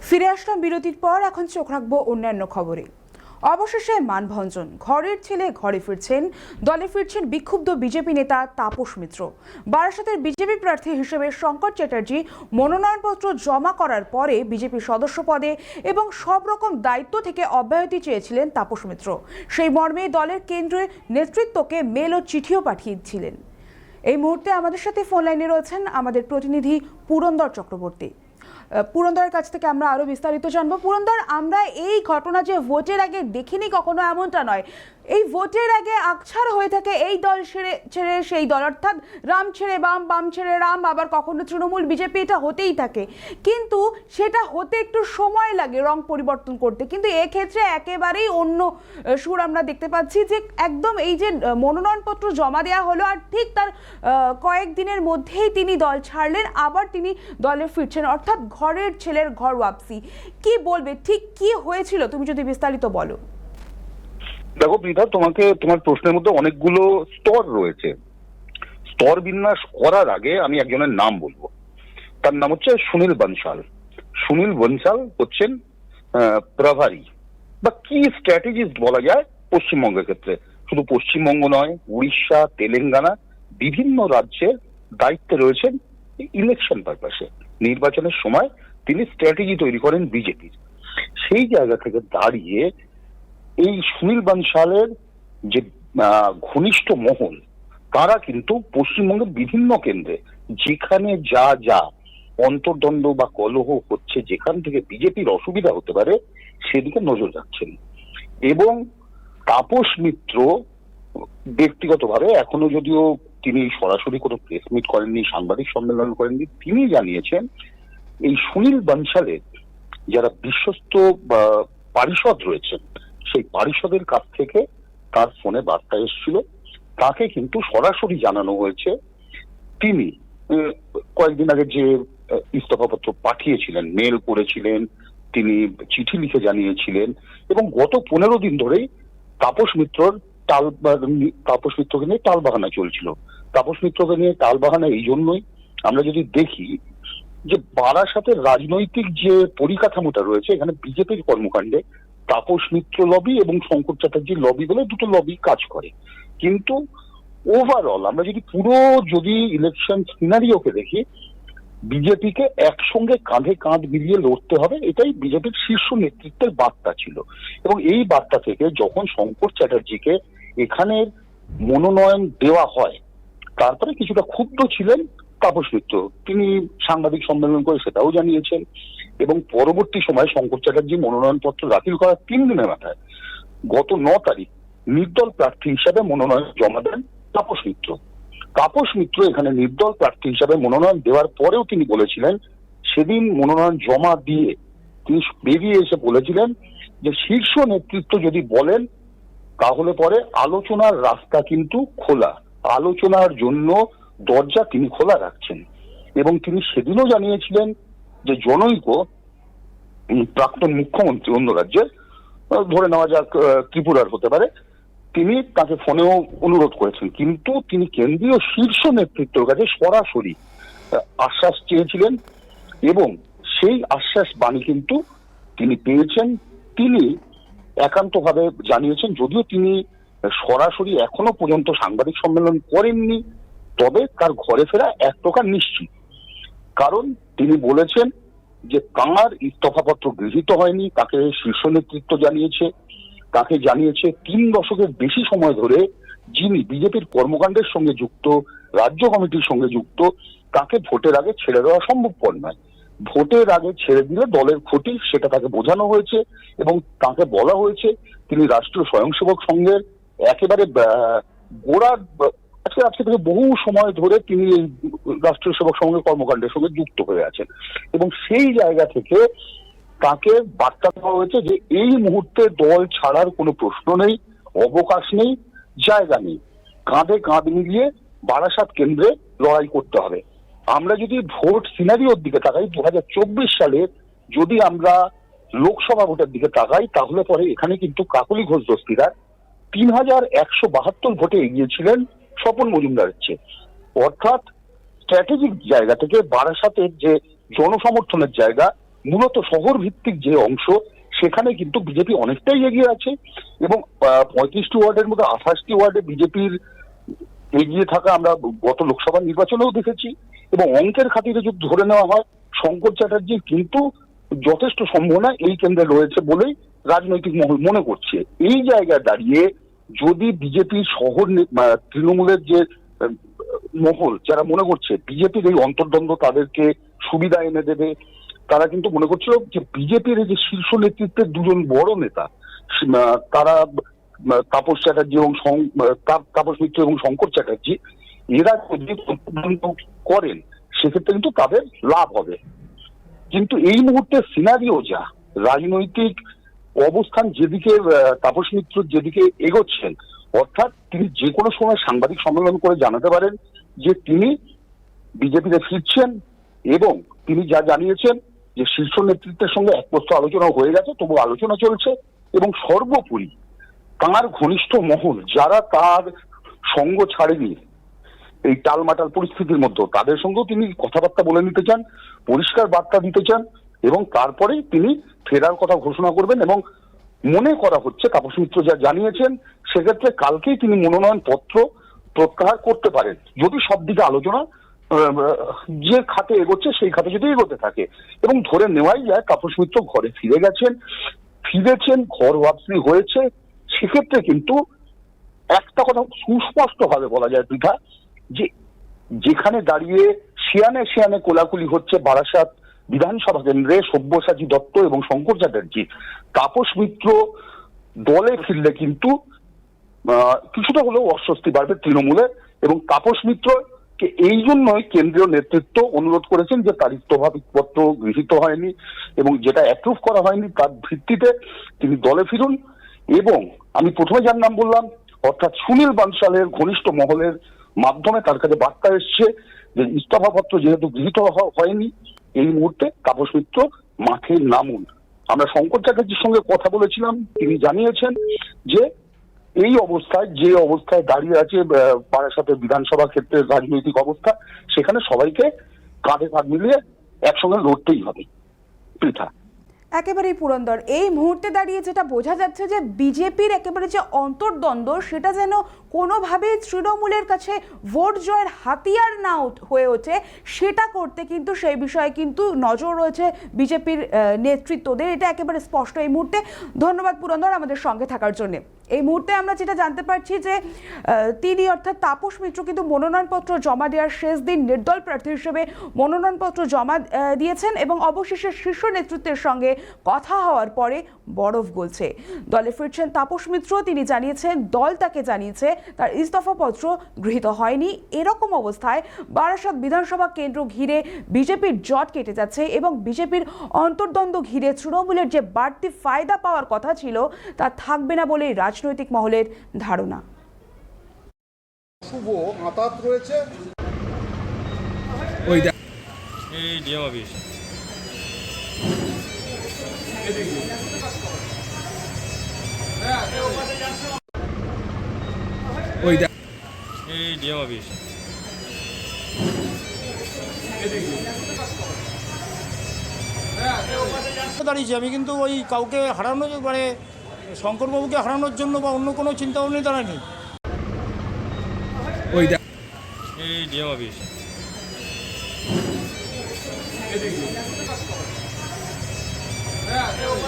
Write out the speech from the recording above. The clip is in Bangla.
ফিরে আসলাম বিরতির পর। এখন চোখ রাখবো অন্যান্য খবরে। অবশেষে মানভঞ্জন, ঘরের ছেলে ঘরে ফিরছেন। দলে ফিরছেন বিক্ষুব্ধ বিজেপি নেতা তাপস মিত্র। বারাসাতের বিজেপি প্রার্থী হিসেবে শঙ্কর চ্যাটার্জি মনোনয়নপত্র জমা করার পরে বিজেপি সদস্য পদে এবং সব রকম দায়িত্ব থেকে অব্যাহতি চেয়েছিলেন তাপস মিত্র। সেই মর্মে দলের কেন্দ্রীয় নেতৃত্বকে মেল ও চিঠিও পাঠিয়েছিলেন। এই মুহূর্তে আমাদের সাথে ফোন লাইনে রয়েছেন আমাদের প্রতিনিধি পুরন্দর চক্রবর্তী। পুরন্দরের কাছ থেকে আমরা আরো বিস্তারিত জানবো। পুরন্দর, আমরা এই ঘটনা যে ভোটের আগে দেখিনি কখনো এমনটা নয়, এই ভোটের আগে আকছার হয়ে থাকে এই দল ছেড়ে সেই দল, অর্থাৎ রাম ছেড়ে বাম, বাম ছেড়ে রাম, আবার কখনো তৃণমূল বিজেপি, এটা হতেই থাকে। কিন্তু সেটা হতে একটু সময় লাগে রং পরিবর্তন করতে, কিন্তু এক্ষেত্রে একেবারেই অন্য সুর আমরা দেখতে পাচ্ছি যে একদম এই যে মনোনয়নপত্র জমা দেওয়া হলো আর ঠিক তার কয়েকদিনের মধ্যেই তিনি দল ছাড়লেন, আবার তিনি দলে ফিরছেন, অর্থাৎ ঘরের ছেলের ঘর ওয়াপসি। কি বলবে, ঠিক কি হয়েছিল তুমি যদি বিস্তারিত বলো। দেখো বৃথা, তোমার প্রশ্নের মধ্যে অনেকগুলো স্তর রয়েছে। স্তর বিন্যাস করার আগে আমি একজনের নাম বলবো। তার নাম হচ্ছে সুনীল বনশাল। সুনীল বনশাল হচ্ছেন প্রভারী বা কি স্ট্র্যাটেজিস্ট বলা যায় পশ্চিমবঙ্গের ক্ষেত্রে। শুধু পশ্চিমবঙ্গ নয়, উড়িষ্যা, তেলেঙ্গানা, বিভিন্ন রাজ্যের দায়িত্বে রয়েছেন ইলেকশন পারপাসে। নির্বাচনের সময় তিনি স্ট্র্যাটেজি তৈরি করেন বিজেপির। সেই জায়গা থেকে দাঁড়িয়ে এই সুনীল বনশালের যে ঘনিষ্ঠ মহল, তারা কিন্তু পশ্চিমবঙ্গের বিভিন্ন কেন্দ্রে যেখানে যা যা অন্তর্দ্বন্দ্ব বা কলহ হচ্ছে, যেখান থেকে বিজেপির অসুবিধা হতে পারে, সেদিকে নজর রাখছেন। এবং তাপস মিত্র ব্যক্তিগতভাবে এখনো যদিও তিনি সরাসরি কোনো প্রেস মিট করেননি, সাংবাদিক সম্মেলন করেননি, তিনি জানিয়েছেন এই সুনীল বনশালের যারা বিশ্বস্ত পারিষদ রয়েছেন, সেই পারিষদের কাছ থেকে তার ফোনে বার্তা এসেছিল। তাকে কিন্তু সরাসরি জানানো হয়েছে তিনি কয়েকদিন আগে যে ইস্তফাপত্র পাঠিয়েছিলেন, মেল করেছিলেন, তিনি চিঠি লিখে জানিয়েছিলেন, এবং গত 15 দিন ধরেই তাপস মিত্রকে নিয়ে টালবাহানা চলছিল। তাপস মিত্রকে নিয়ে টালবাহানা এই জন্যই, আমরা যদি দেখি যে বারাসাতের রাজনৈতিক যে পরিকাঠামোটা রয়েছে, এখানে বিজেপির কর্মকাণ্ডে তাপস মিত্র লবি এবং শঙ্কর চ্যাটার্জির লবি বলে দুটো লবি কাজ করে। কিন্তু ওভারঅল আমরা যদি ইলেকশন সিনারিওকে দেখি, বিজেপিকে একসঙ্গে কাঁধে কাঁধ মিলিয়ে লড়তে হবে, এটাই বিজেপির শীর্ষ নেতৃত্বের বার্তা ছিল। এবং এই বার্তা থেকে যখন শঙ্কর চ্যাটার্জিকে এখানে মনোনয়ন দেওয়া হয়, তারপরে কিছুটা ক্ষুব্ধ ছিলেন তাপস মিত্র। তিনি সাংবাদিক সম্মেলন করে সেটাও জানিয়েছেন। এবং পরবর্তী সময় শঙ্কর চ্যাটার্জি মনোনয়নপত্র দাখিল করার 3 দিনের মাথায় গত 9 তারিখ নির্দল প্রার্থী হিসাবে মনোনয়ন জমা দেন তাপস মিত্র। তাপস মিত্র এখানে নির্দল প্রার্থী হিসাবে মনোনয়ন দেওয়ার পরেও তিনি বলেছিলেন, সেদিন মনোনয়ন জমা দিয়ে তিনি বেরিয়ে এসে বলেছিলেন যে শীর্ষ নেতৃত্ব যদি বলেন তাহলে পরে আলোচনার রাস্তা কিন্তু খোলা, আলোচনার জন্য দরজা তিনি খোলা রাখছেন। এবং তিনি সেদিনও জানিয়েছিলেন যে জনৈক প্রাক্তন মুখ্যমন্ত্রী অন্য রাজ্যের, ধরে নেওয়া যাক ত্রিপুরার হতে পারে, তিনি তাকে ফোনেও অনুরোধ করেছেন, কিন্তু তিনি কেন্দ্রীয় শীর্ষ নেতৃত্বের কাছে সরাসরি আশ্বাস চেয়েছিলেন এবং সেই আশ্বাস বাণী কিন্তু তিনি পেয়েছেন। তিনি একান্তভাবে জানিয়েছেন, যদিও তিনি সরাসরি এখনো পর্যন্ত সাংবাদিক সম্মেলন করেননি, তবে তার ঘরে ফেরা এক প্রকার নিশ্চিত। কারণ তিনি বলেছেন যে তাঁর ইস্তফাপত্র গৃহীত হয়নি, তাকে শীর্ষ নেতৃত্ব জানিয়েছে। তাকে জানিয়েছে 3 দশকের বেশি সময় ধরে যিনি বিজেপির কর্মকাণ্ডের সঙ্গে যুক্ত, রাজ্য কমিটির সঙ্গে যুক্ত, তাকে ভোটের আগে ছেড়ে দেওয়া সম্ভবপর নয়। ভোটের আগে ছেড়ে দিলে দলের ক্ষতি, সেটা তাকে বোঝানো হয়েছে। এবং তাকে বলা হয়েছে তিনি রাষ্ট্রীয় স্বয়ংসেবক সংঘের একেবারে গোড়ার আজকে থেকে বহু সময় ধরে তিনি এই রাষ্ট্রীয় সেবক সংঘের কর্মকাণ্ডের সঙ্গে যুক্ত হয়ে আছেন। এবং সেই জায়গা থেকে তাকে বার্তা দেওয়া হয়েছে যে এই মুহূর্তে দল ছাড়ার কোনো প্রশ্ন নেই, অবকাশ নেই, জায়গা নেই, কাঁধে কাঁধ মিলিয়ে বারাসাত কেন্দ্রে লড়াই করতে হবে। আমরা যদি ভোট সিনারিওর দিকে তাকাই, 2024 সালে যদি আমরা লোকসভা ভোটের দিকে তাকাই, তাহলে পরে এখানে কিন্তু কাকলি ঘোষ দস্তিদার 3172 ভোটে এগিয়েছিলেন স্বপন মজুমদারের চেয়ে। অর্থাৎ স্ট্র্যাটেজিক জায়গা থেকে বারাসাতের যে জনসমর্থনের জায়গা, মূলত শহর ভিত্তিক যে অংশ সেখানে কিন্তু বিজেপি অনেকটাই এগিয়ে আছে এবং 35টি ওয়ার্ডের মধ্যে 28টি ওয়ার্ডে বিজেপির এগিয়ে থাকা আমরা গত লোকসভা নির্বাচনেও দেখেছি। এবং অঙ্কের খাতিরে যদি ধরে নেওয়া হয় শঙ্কর চ্যাটার্জির কিন্তু যথেষ্ট সম্ভাবনা এই কেন্দ্রে রয়েছে বলেই রাজনৈতিক মহল মনে করছে। এই জায়গায় দাঁড়িয়ে যদি বিজেপি শহর তৃণমূলের যে মহল যারা মনে করছে বিজেপির এই অন্তর্দ্বন্দ্ব তাদেরকে সুবিধা এনে দেবে, তারা কিন্তু মনে করছিল যে বিজেপির এই যে শীর্ষ নেতৃত্বের দুজন বড় নেতা তারা তাপস চ্যাটার্জি এবং তাপস মিত্র এবং শঙ্কর চ্যাটার্জি এরা যদি অন্তর্দ্বন্দ্ব করেন সেক্ষেত্রে কিন্তু তাদের লাভ হবে। কিন্তু এই মুহূর্তে সিনারিও যা রাজনৈতিক অবস্থান যেদিকে তাপস মিত্র যেদিকে এগোচ্ছেন, অর্থাৎ তিনি যে কোনো সময় সাংবাদিক সম্মেলন করে জানাতে পারেন যে তিনি বিজেপিতে ফিরছেন এবং তিনি যা জানিয়েছেন যে শীর্ষ নেতৃত্বের সঙ্গে একপ্রস্ত আলোচনা হয়ে গেছে, তবু আলোচনা চলছে এবং সর্বোপরি তাঁর ঘনিষ্ঠ মহল যারা তার সঙ্গ ছাড়েনি এই টালমাটাল পরিস্থিতির মধ্যে, তাদের সঙ্গেও তিনি কথাবার্তা বলে নিতে চান, পরিষ্কার বার্তা দিতে চান এবং তারপরেই তিনি ফেরার কথা ঘোষণা করবেন। এবং মনে করা হচ্ছে তাপস মিত্র যা জানিয়েছেন সেক্ষেত্রে কালকেই তিনি মনোনয়ন পত্র প্রত্যাহার করতে পারেন যদি সব দিকে আলোচনা যে খাতে এগোচ্ছে সেই খাতে যদি এগোতে থাকে। এবং ধরে নেওয়াই যায় তাপস মিত্র ঘরে ফিরেছেন, ঘর ওয়াপসি হয়েছে। সেক্ষেত্রে কিন্তু একটা কথা সুস্পষ্ট ভাবে বলা যায় পৃথা, যে যেখানে দাঁড়িয়ে শিয়ানে কোলাকুলি হচ্ছে বারাসাত বিধানসভা কেন্দ্রে সব্যসাচী দত্ত এবং শঙ্কর চ্যাটার্জি, তাপস মিত্র দলে ফিরলে কিন্তু কিছুটা হলেও অস্বস্তি বাড়বে তৃণমূলের। এবং তাপস মিত্রকে এই জন্যই কেন্দ্রীয় নেতৃত্ব অনুরোধ করেছেন যে তার ইস্তফাপত্র গৃহীত হয়নি এবং যেটা অ্যাপ্রুভ করা হয়নি তার ভিত্তিতে তিনি দলে ফিরুন। এবং আমি প্রথমে যার নাম বললাম অর্থাৎ সুনীল বানশালের ঘনিষ্ঠ মহলের মাধ্যমে তার কাছে বার্তা এসছে যে ইস্তফাপত্র যেহেতু গৃহীত হয়নি এই মুহূর্তে তাপস মিত্র মাঠে নামুন। আমরা শঙ্কর চ্যাটার্জির সঙ্গে কথা বলেছিলাম, তিনি জানিয়েছেন যে এই অবস্থায় যে অবস্থায় দাঁড়িয়ে আছে বারাসাতের বিধানসভা ক্ষেত্রের রাজনৈতিক অবস্থা, সেখানে সবাইকে কাঁধে কাঁধ মিলিয়ে একসঙ্গে লড়তেই হবে। পৃথা একেবারেই পুরন্দর, এই মুহূর্তে দাঁড়িয়ে যেটা বোঝা যাচ্ছে যে বিজেপির একেবারে যে অন্তর্দ্বন্দ্ব সেটা যেন কোনোভাবে তৃণমূলের কাছে ভোট জয়ের হাতিয়ার না হয়ে ওঠে, সেটা করতে কিন্তু সেই বিষয়ে কিন্তু নজর রয়েছে বিজেপির নেতৃত্বদের, এটা একেবারে স্পষ্ট এই মুহূর্তে। ধন্যবাদ পুরন্দর আমাদের সঙ্গে থাকার জন্য। এই মুহূর্তে আমরা যেটা জানতে পারছি যে তিনি অর্থাৎ তাপস মিত্র কিন্তু মনোনয়নপত্র জমা দেওয়ার শেষ দিন নির্দল প্রার্থী হিসেবে মনোনয়নপত্র জমা দিয়েছেন এবং অবশেষে শীর্ষ নেতৃত্বের সঙ্গে কথা হওয়ার পরে বরফ গলছে। দলে ফিরছেন তাপস মিত্র, তিনি জানিয়েছেন দল তাকে জানিয়েছে তার ইস্তফাপত্র গৃহীত হয়নি। এরকম অবস্থায় বারাসাত বিধানসভা কেন্দ্র ঘিরে বিজেপির জট কেটে যাচ্ছে এবং বিজেপির অন্তর্দ্বন্দ্ব ঘিরে তৃণমূলের যে বাড়তি ফায়দা পাওয়ার কথা ছিল তা থাকবে না বলেই রাজনৈতিক মহলের ধারণা। শুভ আতাত রয়েছে ওই এই ডিএম অফিস ওই এই ডিএম অফিস দাঁড়িয়েছি আমি, কিন্তু ওই কাউকে হারানো মানে শঙ্করবাবুকে হারানোর জন্য বা অন্য কোনো চিন্তা ভাবনায় দাঁড়ায়নি। ওই এই ডিএম অফিস